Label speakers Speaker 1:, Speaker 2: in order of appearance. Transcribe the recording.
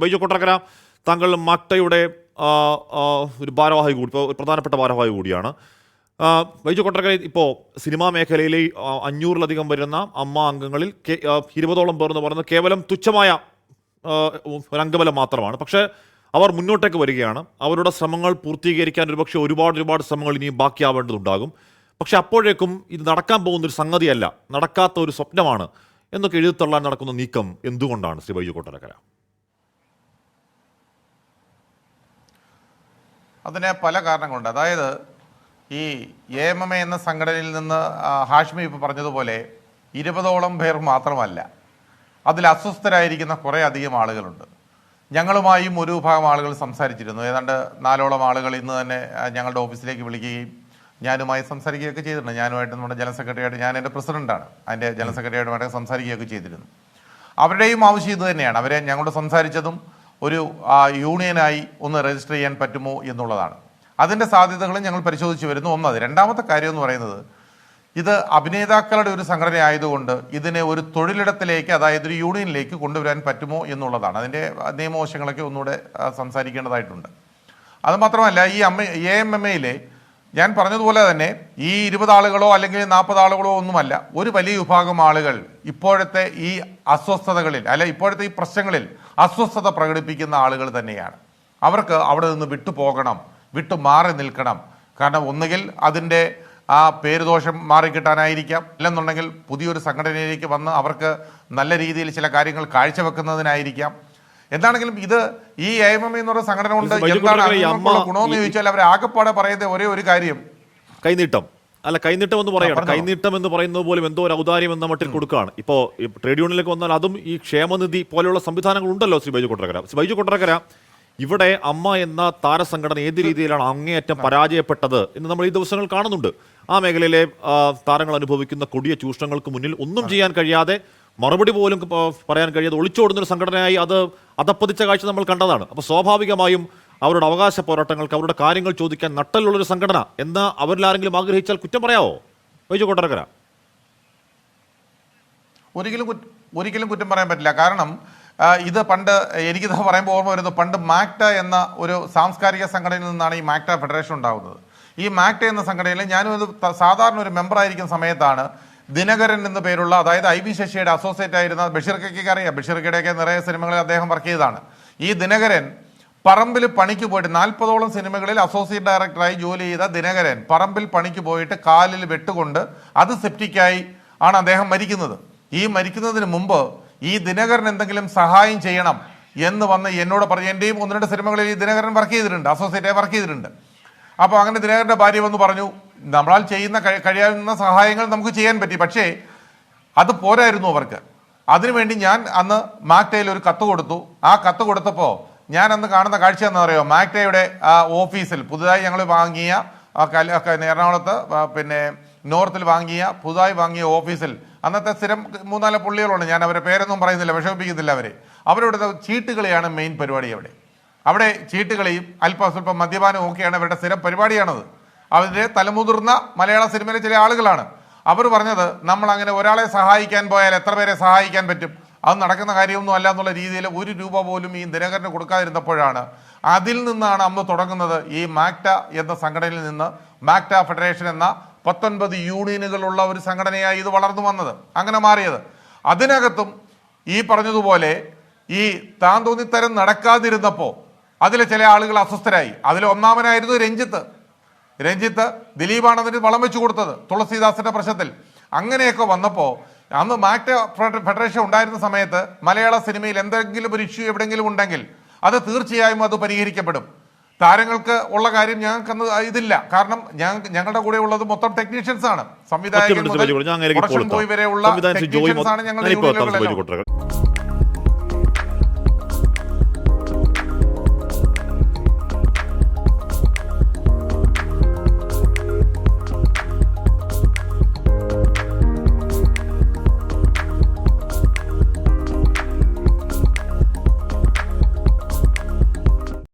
Speaker 1: ബൈജു കൊട്ടരക്കര, താങ്കൾ മാക്ടയുടെ ഒരു ഭാരവാഹി കൂടി, ഇപ്പോൾ ഒരു പ്രധാനപ്പെട്ട ഭാരവാഹി കൂടിയാണ്. ബൈജു കൊട്ടരക്കര ഇപ്പോൾ സിനിമാ മേഖലയിലെ 500-ലധികം വരുന്ന അമ്മ അംഗങ്ങളിൽ 20ഓളം പേർ എന്ന് പറയുന്നത് കേവലം തുച്ഛമായ ഒരു അംഗബലം മാത്രമാണ്. പക്ഷേ അവർ മുന്നോട്ടേക്ക് വരികയാണ്. അവരുടെ ശ്രമങ്ങൾ പൂർത്തീകരിക്കാൻ ഒരുപക്ഷെ ഒരുപാട് ശ്രമങ്ങൾ ഇനിയും ബാക്കിയാവേണ്ടതുണ്ടാകും. പക്ഷെ അപ്പോഴേക്കും ഇത് നടക്കാൻ പോകുന്നൊരു സംഗതിയല്ല, നടക്കാത്ത ഒരു സ്വപ്നമാണ് എന്നൊക്കെ എഴുതിത്തള്ളാൻ നടക്കുന്ന നീക്കം എന്തുകൊണ്ടാണ് ശ്രീ ബൈജു കൊട്ടരക്കര?
Speaker 2: അതിന് പല കാരണങ്ങളുണ്ട്. അതായത് ഈ AMMA എന്ന സംഘടനയിൽ നിന്ന് ഹാഷ്മി ഇപ്പോൾ പറഞ്ഞതുപോലെ 20ഓളം പേർ മാത്രമല്ല, അതിൽ അസ്വസ്ഥരായിരിക്കുന്ന കുറേ അധികം ആളുകളുണ്ട്. ഞങ്ങളുമായും ഒരു വിഭാഗം ആളുകൾ സംസാരിച്ചിരുന്നു. ഏതാണ്ട് 4ഓളം ആളുകൾ ഇന്ന് തന്നെ ഞങ്ങളുടെ ഓഫീസിലേക്ക് വിളിക്കുകയും ഞാനുമായി സംസാരിക്കുകയൊക്കെ ചെയ്തിട്ടുണ്ട്. ഞാനുമായിട്ട് നമ്മുടെ ജനറൽ സെക്രട്ടറിയായിട്ട്, ഞാൻ എൻ്റെ പ്രസിഡൻ്റാണ്, അതിൻ്റെ ജനറൽ സെക്രട്ടറിയായിട്ടുമായിട്ട് സംസാരിക്കുകയൊക്കെ ചെയ്തിരുന്നു. അവരുടെയും ആവശ്യം ഇത് തന്നെയാണ്. അവരെ ഞങ്ങളോട് സംസാരിച്ചതും ഒരു യൂണിയനായി ഒന്ന് രജിസ്റ്റർ ചെയ്യാൻ പറ്റുമോ എന്നുള്ളതാണ്. അതിൻ്റെ സാധ്യതകളും ഞങ്ങൾ പരിശോധിച്ച് വരുന്നു. ഒന്നത്. രണ്ടാമത്തെ കാര്യം എന്ന് പറയുന്നത്, ഇത് അഭിനേതാക്കളുടെ ഒരു സംഘടന ആയതുകൊണ്ട് ഇതിനെ ഒരു തൊഴിലിടത്തിലേക്ക്, അതായത് ഒരു യൂണിയനിലേക്ക് കൊണ്ടുവരാൻ പറ്റുമോ എന്നുള്ളതാണ്. അതിൻ്റെ നിയമവശങ്ങളൊക്കെ ഒന്നുകൂടെ സംസാരിക്കേണ്ടതായിട്ടുണ്ട്. അതുമാത്രമല്ല, ഈ AMMA ഞാൻ പറഞ്ഞതുപോലെ തന്നെ ഈ 20 ആളുകളോ അല്ലെങ്കിൽ 40 ആളുകളോ ഒന്നുമല്ല, ഒരു വലിയ വിഭാഗം ആളുകൾ ഇപ്പോഴത്തെ ഈ അസ്വസ്ഥതകളിൽ, ഇപ്പോഴത്തെ ഈ പ്രശ്നങ്ങളിൽ അസ്വസ്ഥത പ്രകടിപ്പിക്കുന്ന ആളുകൾ തന്നെയാണ്. അവർക്ക് അവിടെ നിന്ന് വിട്ടുപോകണം, വിട്ടു മാറി നിൽക്കണം. കാരണം ഒന്നുകിൽ അതിൻ്റെ ആ പേരുദോഷം മാറിക്കിട്ടാനായിരിക്കാം, അല്ലെന്നുണ്ടെങ്കിൽ പുതിയൊരു സംഘടനയിലേക്ക് വന്ന് അവർക്ക് നല്ല രീതിയിൽ ചില കാര്യങ്ങൾ കാഴ്ചവെക്കുന്നതിനായിരിക്കാം. എന്താണെങ്കിലും ഇത് ഈ AMMA എന്ന് പറയുന്ന സംഘടന കൊണ്ട് എന്താണ് ഗുണമെന്ന് ചോദിച്ചാൽ അവർ ആകെപ്പാടെ പറയുന്ന ഒരേ ഒരു കാര്യം
Speaker 1: കൈനീട്ടം എന്ന് പറയണം. കൈനീട്ടം എന്ന് പറയുന്നത് പോലും എന്തോ ഒരു ഔദാര്യം എന്ന മട്ടിൽ കൊടുക്കുകയാണ്. ഇപ്പോൾ ട്രേഡ് യൂണിയനിലേക്ക് വന്നാൽ അതും ഈ ക്ഷേമനിധി പോലെയുള്ള സംവിധാനങ്ങൾ ഉണ്ടല്ലോ. ശ്രീ ബൈജു കൊട്ടരക്കര, ഇവിടെ അമ്മ എന്ന താരസംഘടന ഏത് രീതിയിലാണ് അങ്ങേയറ്റം പരാജയപ്പെട്ടത് എന്ന് നമ്മൾ ഈ ദിവസങ്ങൾ കാണുന്നുണ്ട്. ആ മേഖലയിലെ താരങ്ങൾ അനുഭവിക്കുന്ന കൊടിയ ചൂഷണങ്ങൾക്ക് മുന്നിൽ ഒന്നും ചെയ്യാൻ കഴിയാതെ, മറുപടി പോലും പറയാൻ കഴിയാതെ ഒളിച്ചോടുന്നൊരു സംഘടനയായി അത് അതപ്പതിച്ച കാഴ്ച നമ്മൾ കണ്ടതാണ്. അപ്പോൾ സ്വാഭാവികമായും അവരുടെ അവകാശ പോരാട്ടങ്ങൾക്ക്, അവരുടെ കാര്യങ്ങൾ ചോദിക്കാൻ നട്ടലുള്ളൊരു സംഘടന എന്ന് അവരിലാരെങ്കിലും ആഗ്രഹിച്ചാൽ കുറ്റം പറയാവോ ബൈജു കൊട്ടരക്കര?
Speaker 2: ഒരിക്കലും കുറ്റം പറയാൻ പറ്റില്ല. കാരണം ഇത് പണ്ട് എനിക്കിത് പറയുമ്പോൾ ഓർമ്മ വരുന്നത്, പണ്ട് മാക്ട എന്ന ഒരു സാംസ്കാരിക സംഘടനയിൽ നിന്നാണ് ഈ മാക്ട ഫെഡറേഷൻ ഉണ്ടാകുന്നത്. ഈ മാക്ട എന്ന സംഘടനയിൽ ഞാനും ഇത് സാധാരണ ഒരു മെമ്പറായിരിക്കുന്ന സമയത്താണ് ദിനകരൻ എന്ന പേരുള്ള, അതായത് IB ശശിയുടെ അസോസിയേറ്റ് ആയിരുന്ന ബഷീർ കെക്ക് അറിയാം. ബഷീർ കെയുടെയൊക്കെ നിറയെ സിനിമകളിൽ അദ്ദേഹം വർക്ക് ചെയ്തതാണ്. ഈ ദിനകരൻ പറമ്പിൽ പണിക്ക് പോയിട്ട് 40ഓളം സിനിമകളിൽ അസോസിയേറ്റ് ഡയറക്ടറായി ജോലി ചെയ്ത ദിനകരൻ പറമ്പിൽ പണിക്ക് പോയിട്ട് കാലിൽ വെട്ടുകൊണ്ട് അത് സെപ്റ്റിക്കായി ആണ് അദ്ദേഹം മരിക്കുന്നത്. ഈ മരിക്കുന്നതിന് മുമ്പ് ഈ ദിനകരൻ എന്തെങ്കിലും സഹായം ചെയ്യണം എന്ന് വന്ന് എന്നോട് പറഞ്ഞു. എൻ്റെയും 1-2 സിനിമകളിൽ ഈ ദിനകരൻ വർക്ക് ചെയ്തിട്ടുണ്ട്, അസോസിയേറ്റായി വർക്ക് ചെയ്തിട്ടുണ്ട്. അപ്പോൾ അങ്ങനെ ദിനകരൻ്റെ ഭാര്യ വന്ന് പറഞ്ഞു, നമ്മളാൽ ചെയ്യുന്ന കഴിയാവുന്ന സഹായങ്ങൾ നമുക്ക് ചെയ്യാൻ പറ്റി, പക്ഷേ അത് പോരായിരുന്നു അവർക്ക്. അതിനുവേണ്ടി ഞാൻ അന്ന് മാക്ടയിൽ ഒരു കത്ത് കൊടുത്തു. ആ കത്ത് കൊടുത്തപ്പോൾ ഞാൻ അന്ന് കാണുന്ന കാഴ്ച എന്താ പറയുക, മാക്ടയുടെ ഓഫീസിൽ പുതുതായി ഞങ്ങൾ വാങ്ങിയ എറണാകുളത്ത് പിന്നെ നോർത്തിൽ പുതുതായി വാങ്ങിയ ഓഫീസിൽ അന്നത്തെ സ്ഥിരം 3-4 പുള്ളികളുണ്ട്. ഞാൻ അവരെ പേരൊന്നും പറയുന്നില്ല, വിഷമിപ്പിക്കുന്നില്ല. അവരുടെ ചീട്ടുകളിയാണ് മെയിൻ പരിപാടി. അവിടെ ചീട്ടുകളിയും സ്വല്പം മദ്യപാനവും ഒക്കെയാണ് അവരുടെ സ്ഥിരം പരിപാടിയാണത്. അവരുടെ തലമുതിർന്ന മലയാള സിനിമയിലെ ചില ആളുകളാണ്. അവർ പറഞ്ഞത്, നമ്മൾ അങ്ങനെ ഒരാളെ സഹായിക്കാൻ പോയാൽ എത്ര പേരെ സഹായിക്കാൻ പറ്റും, അത് നടക്കുന്ന കാര്യമൊന്നും അല്ല എന്നുള്ള രീതിയിൽ 1 രൂപ പോലും ഈ ദിനകരന് കൊടുക്കാതിരുന്നപ്പോഴാണ്, അതിൽ നിന്നാണ് അന്ന് തുടങ്ങുന്നത് ഈ മാക്ട എന്ന സംഘടനയിൽ നിന്ന് മാക്ട ഫെഡറേഷൻ എന്ന 19 യൂണിയനുകളുള്ള ഒരു സംഘടനയായി ഇത് വളർന്നു വന്നത്, അങ്ങനെ മാറിയത്. അതിനകത്തും ഈ പറഞ്ഞതുപോലെ ഈ താൻ തോന്നിത്തരം നടക്കാതിരുന്നപ്പോൾ അതിലെ ചില ആളുകൾ അസ്വസ്ഥരായി. അതിൽ ഒന്നാമനായിരുന്നു രഞ്ജിത്ത് ദിലീപാണ് അതിന് വളം വെച്ചു കൊടുത്തത് തുളസീദാസിന്റെ പ്രശ്നത്തിൽ. അങ്ങനെയൊക്കെ വന്നപ്പോൾ അന്ന് മാക്ട ഫെഡറേഷൻ ഉണ്ടായിരുന്ന സമയത്ത് മലയാള സിനിമയിൽ എന്തെങ്കിലും ഒരു ഇഷ്യൂ എവിടെയെങ്കിലും ഉണ്ടെങ്കിൽ അത് തീർച്ചയായും അത് പരിഹരിക്കപ്പെടും. താരങ്ങൾക്ക് ഉള്ള കാര്യം ഞങ്ങൾക്കന്ന് ഇതില്ല. കാരണം ഞങ്ങളുടെ കൂടെ ഉള്ളത് മൊത്തം ടെക്നീഷ്യൻസ് ആണ്, സംവിധായകൻ മുതൽ പ്രൊഡക്ഷൻ ബോയ് വരെയുള്ള ടെക്നീഷ്യൻസ് ആണ് ഞങ്ങളുടെ യൂണിയനുകളെല്ലാം.